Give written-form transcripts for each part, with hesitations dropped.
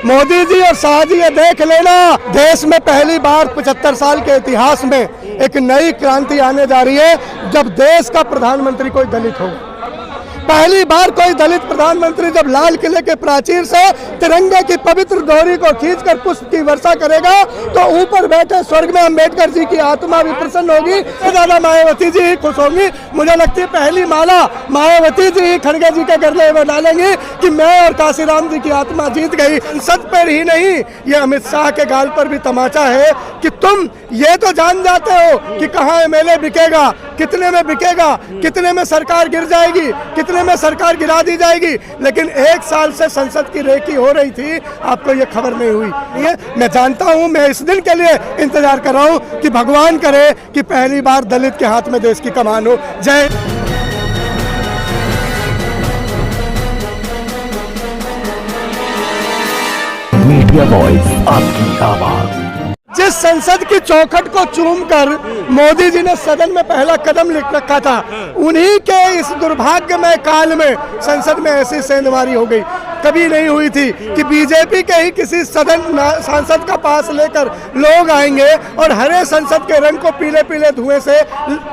मोदी जी और शाह जी ये देख लेना, देश में पहली बार 75 साल के इतिहास में एक नई क्रांति आने जा रही है जब देश का प्रधानमंत्री कोई दलित होगा। पहली बार कोई दलित प्रधानमंत्री जब लाल किले के प्राचीर से तिरंगे की पवित्र डोरी को खींचकर पुष्प की वर्षा करेगा तो ऊपर बैठे स्वर्ग में अंबेडकर जी की आत्मा भी प्रसन्न होगी, ज्यादा मायावती जी ही खुश होंगी। मुझे लगती है पहली माला मायावती जी ही खड़गे जी के गले में डालेंगी कि मैं और काशीराम जी की आत्मा जीत गई। संसद पर ही नहीं, ये अमित शाह के गाल पर भी तमाचा है कि तुम ये तो जान जाते हो कि कहाँ एमएलए बिकेगा, कितने में बिकेगा, कितने में सरकार गिर जाएगी, कितने में सरकार गिरा दी जाएगी, लेकिन 1 साल से संसद की रेकी हो रही थी, आपको ये खबर नहीं हुई। ये मैं जानता हूँ, मैं इस दिन के लिए इंतजार कर रहा हूँ कि भगवान करे कि पहली बार दलित के हाथ में देश की कमान हो। जय मीडिया वॉइस, आपकी आवाज। जिस संसद की चौखट को चूमकर मोदी जी ने सदन में पहला कदम लिख रखा था, उन्हीं के इस दुर्भाग्यमय काल में संसद में ऐसी सेंधमारी हो गई। कभी नहीं हुई थी कि बीजेपी के ही किसी सांसद का पास लेकर लोग आएंगे और हरे संसद के रंग को पीले पीले धुएं से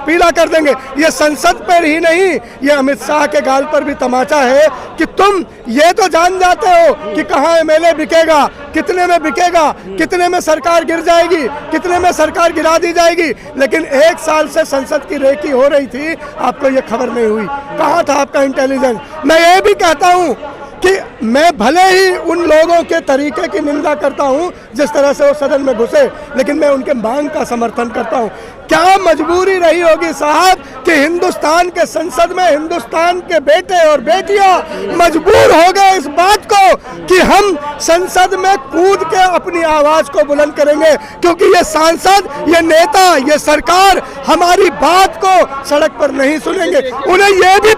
पीला कर देंगे। ये संसद पर ही नहीं, ये अमित शाह के गाल पर भी तमाचा है कि तुम ये तो जान जाते हो कि कहाँ एमएलए बिकेगा, कितने में बिकेगा, कितने में सरकार गिर जाएगी, कितने में सरकार गिरा दी जाएगी, लेकिन 1 साल से संसद की रेकी हो रही थी, आपको ये खबर नहीं हुई। कहाँ था आपका इंटेलिजेंस? मैं ये भी कहता हूँ कि मैं भले ही उन लोगों के तरीके की निंदा करता हूं जिस तरह से वो सदन में घुसे, लेकिन मैं उनके मांग का समर्थन करता हूं। क्या मजबूरी रही होगी साहब कि हिंदुस्तान के संसद में हिंदुस्तान के बेटे और बेटियां मजबूर हो गए इस बात को कि हम संसद में कूद के अपनी आवाज को बुलंद करेंगे, क्योंकि ये सांसद, ये नेता, ये सरकार हमारी बात को सड़क पर नहीं सुनेंगे। उन्हें यह भी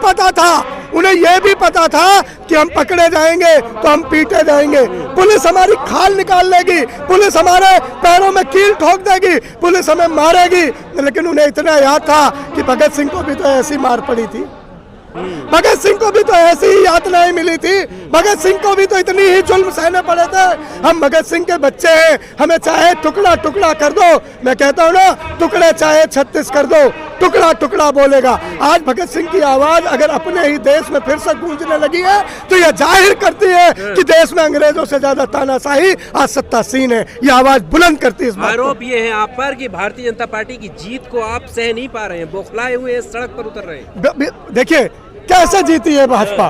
पता था कि हम पकड़े जाएंगे तो हम पीटे जाएंगे, पुलिस हमारी खाल निकाल लेगी, पुलिस हमारे पैरों में कील ठोक देगी, पुलिस हमें मारेगी, लेकिन उन्हें इतना याद था कि भगत सिंह को भी तो ऐसी मार पड़ी थी, भगत सिंह को भी तो ऐसी ही यातनाएं मिली थी, भगत सिंह को भी तो इतनी ही जुल्म सहने पड़े थे। हम भगत सिंह के बच्चे हैं, हमें चाहे टुकड़ा टुकड़ा कर दो, मैं कहता हूँ ना, टुकड़े चाहे 36 कर दो, टुकड़ा टुकड़ा बोलेगा। आज भगत सिंह की आवाज अगर अपने ही देश में फिर से गूंजने लगी है तो यह जाहिर करती है कि देश में अंग्रेजों से ज्यादा तानाशाही आज सत्तासीन है। यह आवाज बुलंद करती है। आरोप ये है आप पर कि भारतीय जनता पार्टी की जीत को आप सह नहीं पा रहे हैं, बौखलाए हुए सड़क पर उतर रहे हैं। देखिए कैसे जीती है भाजपा,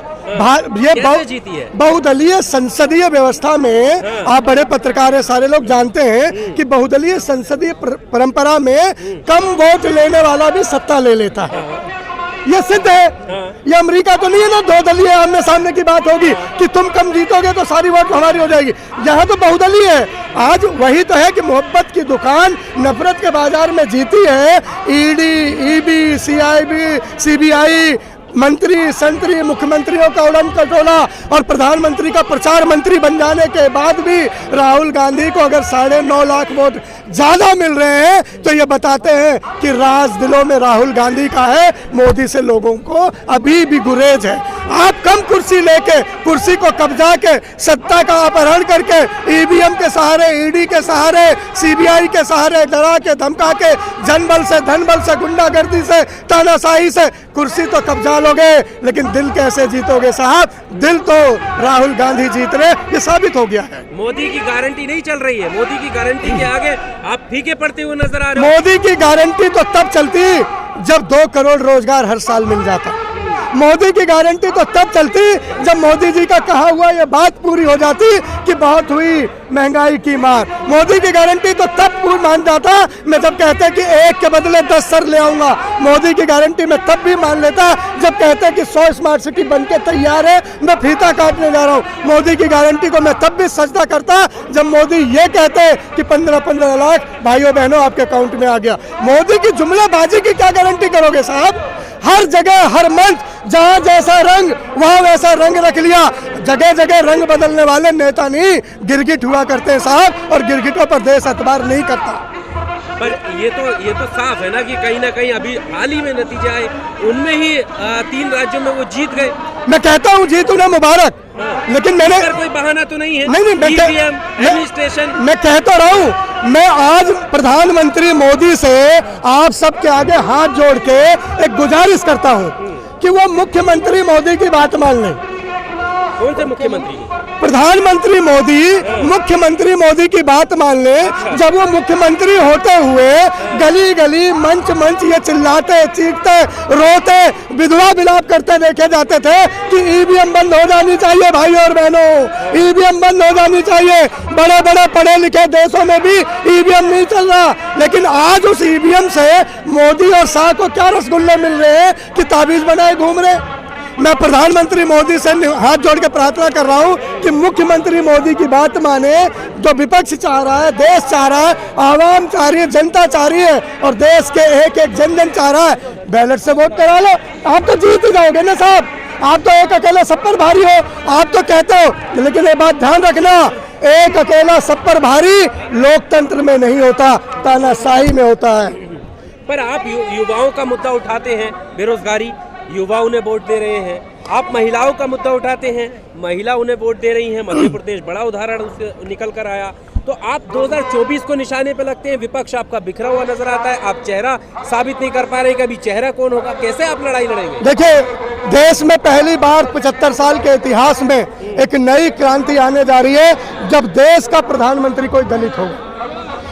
ये जीती है बहुदलीय संसदीय व्यवस्था में। आप बड़े पत्रकार हैं, सारे लोग जानते हैं कि बहुदलीय संसदीय परंपरा में कम वोट लेने वाला भी सत्ता ले लेता है। ये सिद्ध है। ये अमेरिका तो नहीं है ना, 2 दलीय आमने सामने की बात होगी कि तुम कम जीतोगे तो सारी वोट हमारी हो जाएगी। यहाँ तो बहुदलीय है। आज वही तो है कि मोहब्बत की दुकान नफरत के बाजार में जीती है। ईडी, ईबी, सीबीआई, मंत्री संतरी, मुख्यमंत्रियों का उड़न कटोला और प्रधानमंत्री का प्रचार मंत्री बन जाने के बाद भी राहुल गांधी को अगर 9.5 लाख वोट ज्यादा मिल रहे हैं तो ये बताते हैं कि राज दिलों में राहुल गांधी का है, मोदी से लोगों को अभी भी गुरेज है। आप कम कुर्सी लेके, कुर्सी को कब्जा के, सत्ता का अपहरण करके, ईवीएम के सहारे, ईडी के सहारे, सीबीआई के सहारे डरा के धमका के, जनबल से, धनबल से, गुंडागर्दी से, तानाशाही से कुर्सी तो कब्जा लोगे, लेकिन दिल कैसे जीतोगे साहब? दिल तो राहुल गांधी जीत रहे, ये साबित हो गया है। मोदी की गारंटी नहीं चल रही है, मोदी की गारंटी के आगे आप फीके पड़ते हुए नजर आ रहे हो। मोदी की गारंटी तो तब चलती जब 2 करोड़ रोजगार हर साल मिल जाता। मोदी की गारंटी तो तब चलती जब मोदी जी का कहा हुआ ये बात पूरी हो जाती कि बहुत हुई महंगाई की मार। मोदी की गारंटी तो तब पूरी मान जाता मैं जब कहते कि 1 के बदले 10 सर ले आऊंगा। मोदी की गारंटी मैं तब भी मान लेता जब कहते कि 100 स्मार्ट सिटी बनके तैयार है, मैं फीता काटने जा रहा हूँ। मोदी की गारंटी को मैं तब भी सजदा करता जब मोदी ये कहते कि 15-15 लाख भाइयों बहनों आपके अकाउंट में आ गया। मोदी की जुमलेबाजी की क्या गारंटी करोगे साहब? हर जगह, हर मंच, जहां जैसा रंग वहां वैसा रंग रख लिया। जगह जगह रंग बदलने वाले नेता नहीं, गिरगिट हुआ करते हैं साहब, और गिरगिटों पर देश एतबार नहीं करता। पर ये तो साफ है ना कि कहीं ना कहीं अभी हाल ही में नतीजा है, उनमें ही 3 राज्यों में वो जीत गए। मैं कहता हूँ जीत उन्हें मुबारक, लेकिन मैंने अगर कोई बहाना तो नहीं है। नहीं EVM, एडमिनिस्ट्रेशन। मैं कहता रहा हूँ, मैं आज प्रधानमंत्री मोदी से आप सबके आगे हाथ जोड़ के एक गुजारिश करता हूँ कि वो मुख्यमंत्री मोदी की बात मान लें। कौन से मुख्यमंत्री? प्रधानमंत्री मोदी मुख्यमंत्री मोदी की बात मान ले। जब वो मुख्यमंत्री होते हुए गली गली मंच मंच ये चिल्लाते चीखते रोते विधवा विलाप करते देखे जाते थे कि ईवीएम बंद हो जानी चाहिए भाई और बहनों, ईवीएम बंद हो जानी चाहिए। बड़े बड़े पढ़े लिखे देशों में भी ईवीएम नहीं चल रहा, लेकिन आज उस ईवीएम से मोदी और शाह को क्या रसगुल्ले मिल रहे हैं कि ताबीज बनाए घूम रहे। मैं प्रधानमंत्री मोदी से हाथ जोड़ के प्रार्थना कर रहा हूं कि मुख्यमंत्री मोदी की बात माने। जो विपक्ष चाह रहा है, देश चाह रहा है, आवाम चाह रही है, जनता चाह रही है और देश के एक एक जन जन चाह रहा है, बैलेट से वोट करा लो। आप तो जीत ही जाओगे ना साहब, आप तो एक अकेला सब पर भारी हो, आप तो कहते हो, लेकिन ये बात ध्यान रखना, एक अकेला सब पर भारी लोकतंत्र में नहीं होता, तानाशाही में होता है। पर आप युवाओं का मुद्दा उठाते हैं, बेरोजगारी, युवा उन्हें वोट दे रहे हैं। आप महिलाओं का मुद्दा उठाते हैं, महिला उन्हें वोट दे रही हैं। मध्य प्रदेश बड़ा उदाहरण उससे निकल कर आया। तो आप 2024 को निशाने पे लगते हैं, विपक्ष आपका बिखरा हुआ नजर आता है, आप चेहरा साबित नहीं कर पा रहे कि अभी चेहरा कौन होगा, कैसे आप लड़ाई लड़ेंगे? देखिए, देश में पहली बार 75 साल के इतिहास में एक नई क्रांति आने जा रही है जब देश का प्रधानमंत्री कोई दलित होगा।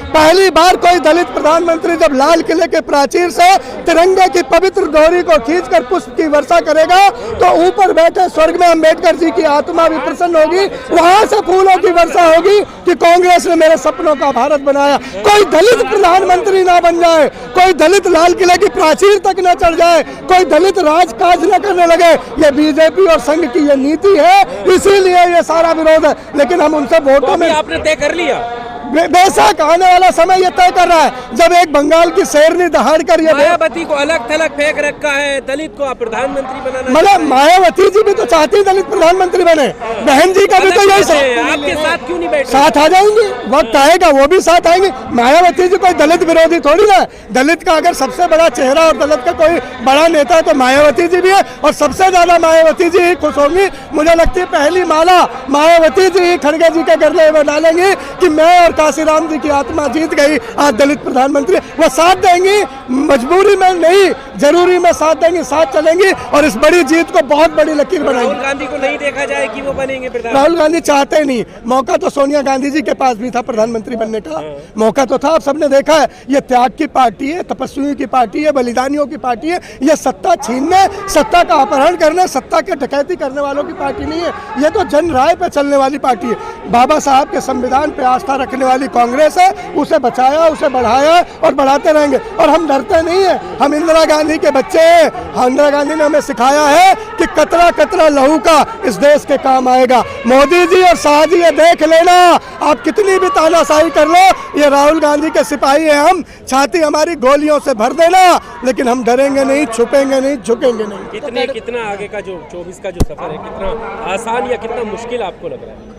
पहली बार कोई दलित प्रधानमंत्री जब लाल किले के प्राचीर से तिरंगे की पवित्र डोरी को खींचकर पुष्प की वर्षा करेगा तो ऊपर बैठे स्वर्ग में अंबेडकर जी की आत्मा भी प्रसन्न होगी, वहां से फूलों की वर्षा होगी कि कांग्रेस ने मेरे सपनों का भारत बनाया। कोई दलित प्रधानमंत्री ना बन जाए, कोई दलित लाल किले की प्राचीर तक न चढ़ जाए, कोई दलित राजकाज न करने लगे। ये बीजेपी और संघ की ये नीति है, इसीलिए ये सारा विरोध है। लेकिन हम उनसे वोटों में आपने तय कर लिया, बेशक आने वाला समय ये तय कर रहा है। जब एक बंगाल की शेरनी दहाड़ कर ये मायावती को अलग थलग फेंक रखा है, दलित को आप प्रधानमंत्री बनाना, मतलब मायावती जी भी तो चाहती दलित प्रधानमंत्री बने, बहन जी का भी तो यही। आपके साथ क्यों नहीं बैठे? साथ आ जाएंगे, वक्त आएगा वो भी साथ आएंगे। मायावती जी कोई दलित विरोधी थोड़ी ना, दलित का अगर सबसे बड़ा चेहरा और दलित का कोई बड़ा नेता है तो मायावती जी भी है, और सबसे ज्यादा मायावती जी ही खुश होंगी। मुझे लगती है पहली माला मायावती जी ही खड़गे जी के गले में डालेंगी कि मैं और काशीराम जी की आत्मा जीत गई, आज दलित प्रधानमंत्री। वो साथ देंगी, मजबूरी में नहीं, जरूरी में साथ देंगी, साथ चलेंगी और इस बड़ी जीत को बहुत बड़ी लकीर बनाएंगे। राहुल गांधी को नहीं देखा जाए कि वो बनेंगे प्रधानमंत्री? राहुल गांधी चाहते नहीं, मौका तो सोनिया गांधी जी के पास भी था प्रधानमंत्री बनने का, मौका तो था। आप सबने देखा है, ये त्याग की पार्टी है, तपस्वियों की पार्टी है, बलिदानियों की पार्टी है। ये सत्ता छीनने, सत्ता का अपहरण करने, सत्ता के डकैती करने वालों की पार्टी नहीं है। ये तो जन राय पे चलने वाली पार्टी है। बाबा साहब के संविधान पे आस्था रखने वाली कांग्रेस है, उसे बचाया, उसे बढ़ाया और बढ़ाते रहेंगे। और हम डरते नहीं है, हम इंदिरा गांधी के बच्चे हैं। इंदिरा गांधी ने हमें सिखाया है कि कतरा कतरा लहू का इस देश के काम आएगा। मोदी जी और शाह जी ये देख लेना, आप कितनी भी तानाशाही कर लो, ये राहुल गांधी के सिपाही है हम, छाती हमारी गोलियों से भर देना, लेकिन हम डरेंगे नहीं, छुपेंगे नहीं, झुकेंगे नहीं। कितना आगे का जो 24 का जो सफर है, कितना आसान या कितना मुश्किल आपको लग रहा है?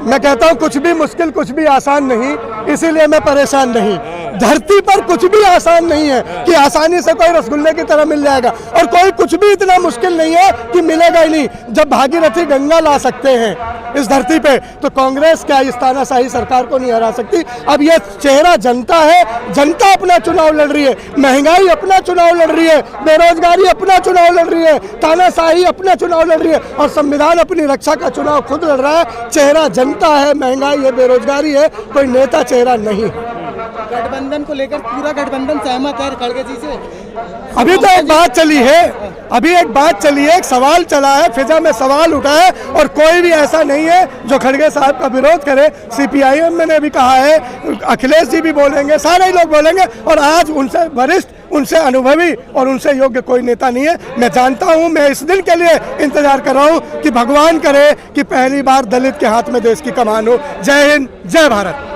मैं कहता हूँ कुछ भी मुश्किल, कुछ भी आसान नहीं, इसीलिए मैं परेशान नहीं। धरती पर कुछ भी आसान नहीं है कि आसानी से कोई रसगुल्ले की तरह मिल जाएगा, और कोई कुछ भी इतना मुश्किल नहीं है कि मिलेगा ही नहीं। जब भागीरथी गंगा ला सकते हैं इस धरती पे, तो कांग्रेस क्या इस तानाशाही सरकार को नहीं हरा सकती। अब ये चेहरा जनता है, जनता अपना चुनाव लड़ रही है, महंगाई अपना चुनाव लड़ रही है, बेरोजगारी अपना चुनाव लड़ रही है, तानाशाही अपना चुनाव लड़ रही है, और संविधान अपनी रक्षा का चुनाव खुद लड़ रहा है। चेहरा जनता है, महंगाई है, बेरोजगारी है, कोई नेता चेहरा नहीं। गठबंधन को लेकर पूरा गठबंधन सहमत है खड़गे जी से? अभी तो एक बात चली है, अभी एक बात चली है, एक सवाल चला है, फिजा में सवाल उठा है, और कोई भी ऐसा नहीं है जो खड़गे साहब का विरोध करे। सीपीआईएम ने भी कहा है, अखिलेश जी भी बोलेंगे, सारे लोग बोलेंगे, और आज उनसे वरिष्ठ, उनसे अनुभवी और उनसे योग्य कोई नेता नहीं है। मैं जानता हूं, मैं इस दिन के लिए इंतजार कर रहा हूं कि भगवान करे कि पहली बार दलित के हाथ में देश की कमान हो। जय हिंद, जय भारत।